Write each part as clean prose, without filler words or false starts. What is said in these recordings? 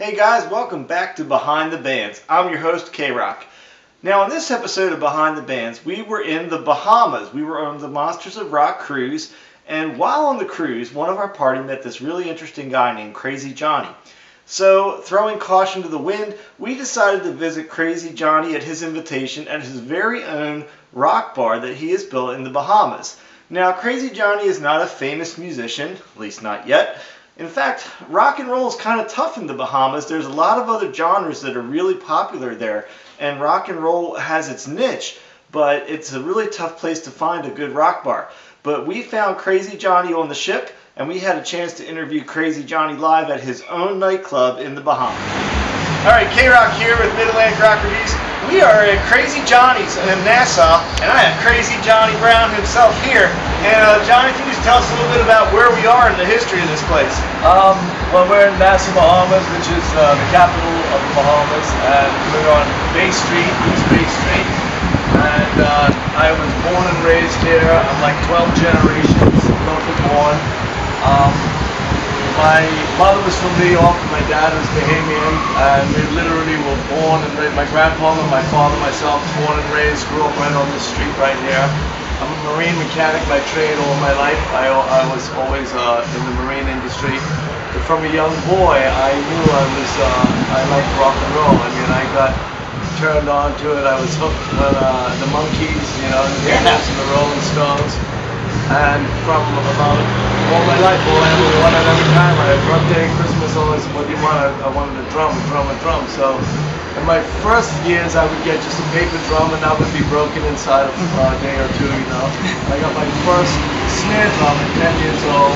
Hey guys, welcome back to Behind the Bands. I'm your host, K-Rock. Now, in this episode of Behind the Bands, we were in the Bahamas. We were on the Monsters of Rock cruise, and while on the cruise, one of our party met this really interesting guy named Crazy Johnny. So, throwing caution to the wind, we decided to visit Crazy Johnny at his invitation at his very own rock bar that he has built in the Bahamas. Now, Crazy Johnny is not a famous musician, at least not yet. In fact, rock and roll is kind of tough in the Bahamas. There's a lot of other genres that are really popular there, and rock and roll has its niche, but it's a really tough place to find a good rock bar. But we found Crazy Johnny on the ship, and we had a chance to interview Crazy Johnny live at his own nightclub in the Bahamas. All right, K-Rock here with Mid-Atlantic Rock Reviews. We are at Crazy Johnny's in Nassau, and I have Crazy Johnny Brown himself here. And Johnny, can you just tell us a little bit about where we are in the history of this place? Well, we're in Nassau, Bahamas, which is the capital of the Bahamas, and we're on Bay Street, East Bay Street. And I was born and raised here. I'm like 12 generations local born. My mother was from New York, my dad was Bahamian, and we literally were born and raised. My grandfather, my father, myself, born and raised, grew up right on this street right here. I'm a marine mechanic by trade all my life. I was always in the marine industry. But from a young boy, I knew I liked rock and roll. I mean, I got turned on to it. I was hooked when the Monkees, you know, the Beatles and the Rolling Stones. And from about all my life, all I ever wanted every time, I had a birthday, Christmas, always, what do you want? I wanted a drum. So in my first years, I would get just a paper drum, and that would be broken inside of a day or two, you know. I got my first snare drum at 10 years old.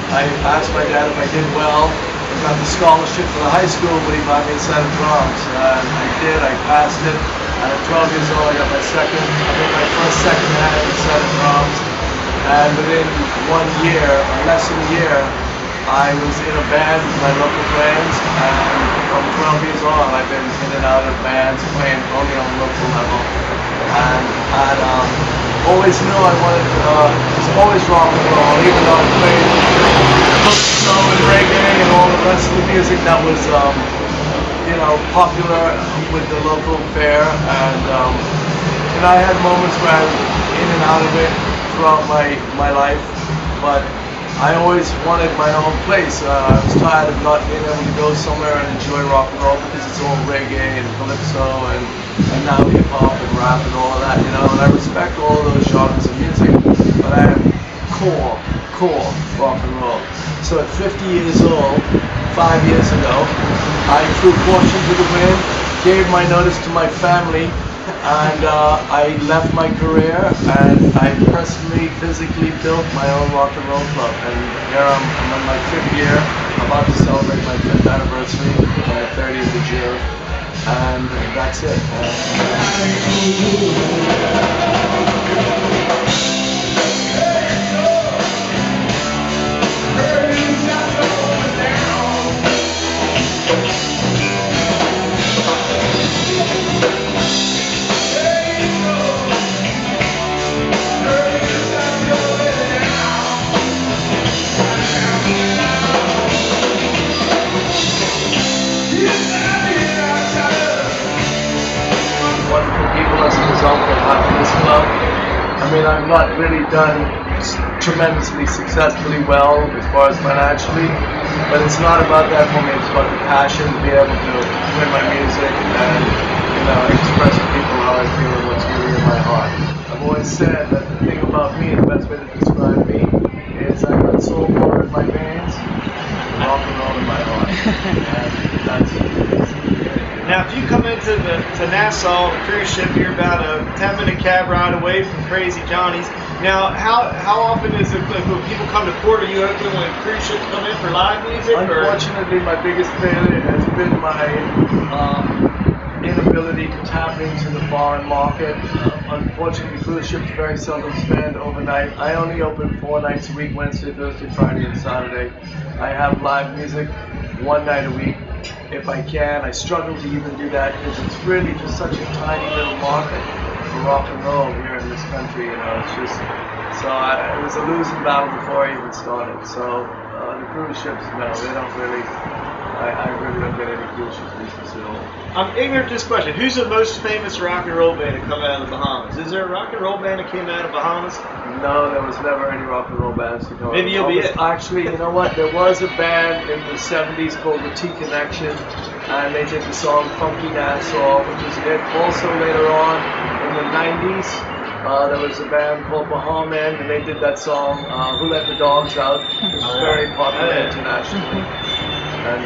I asked my dad if I did well. I got the scholarship for the high school, but he bought me a set of drums. And I did, I passed it. And at 12 years old, I got my first second-hand set of drums. And within 1 year, or less than a year, I was in a band with my local friends. And from 12 years on, I've been in and out of bands, playing only on the local level. And I'd always knew I wanted to, it was always rock and roll, even though I played soul and reggae and all the rest of the music that was, you know, popular with the local fare. And I had moments where I was in and out of it throughout my life, but I always wanted my own place. I was tired of not being able to go somewhere and enjoy rock and roll because it's all reggae and calypso and now hip hop and rap and all of that, you know. And I respect all those genres of music, but I am core rock and roll. So at 50 years old, 5 years ago, I threw caution to the wind, gave my notice to my family, and I left my career, and I personally, physically built my own rock and roll club. And here I'm in my 5th year, I'm about to celebrate my 5th anniversary on the 30th of June, and that's it. I mean, I've not really done tremendously successfully well as far as financially, but it's not about that for me. It's about the passion to be able to play my music and, you know, express to people how I feel and what's really in my heart. I've always said that the thing about me, the best way to describe me, is I got soul power in my veins and rock and roll in my heart. And that's Now, if you come into the to Nassau on a cruise ship. You're about a 10-minute cab ride away from Crazy Johnny's. Now, how often is it when people come to port? Are you open when cruise ships come in for live music? Unfortunately, my biggest failure has been my inability to tap into the foreign market. Unfortunately, cruise ships very seldom spend overnight. I only open 4 nights a week: Wednesday, Thursday, Friday, and Saturday. I have live music 1 night a week if I can. I struggle to even do that because it's really just such a tiny little market for rock and roll here in this country. You know, it's just it was a losing battle before I even started. So the cruise ships, no, they don't really. I really don't get any cruise ship business at all. I'm ignorant to this question. Who's the most famous rock and roll band to come out of the Bahamas? Is there a rock and roll band that came out of Bahamas? No, there was never any rock and roll bands to come out. Maybe you'll be it. Actually, you know what? There was a band in the 70s called the T Connection, and they did the song Funky Dancehall, which was a hit. Also later on in the 90s, there was a band called Bahamas, and they did that song Who Let the Dogs Out, which was very popular internationally. And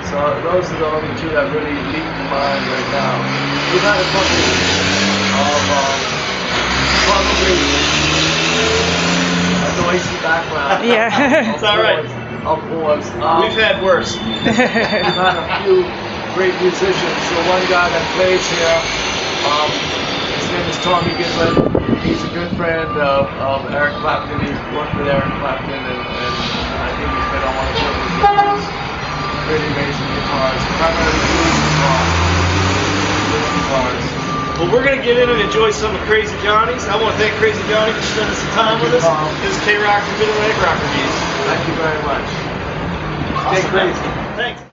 so those are the only two that really leap to mind right now. We've had a couple of probably a noisy background. Yeah. It's all right. Of course. We've had worse. We've had a few great musicians. So one guy that plays here, his name is Tommy Giblin. He's a good friend of Eric Clapton. He's worked with Eric Clapton, and I think he's been on one of the shows. Really amazing guitars, primarily blues guitars. Well, we're going to get in and enjoy some of Crazy Johnny's. I want to thank Crazy Johnny for spending some time with us. This is K-Rock from Middle Egg Rock Reviews. Thank you very much. Stay crazy. Thanks.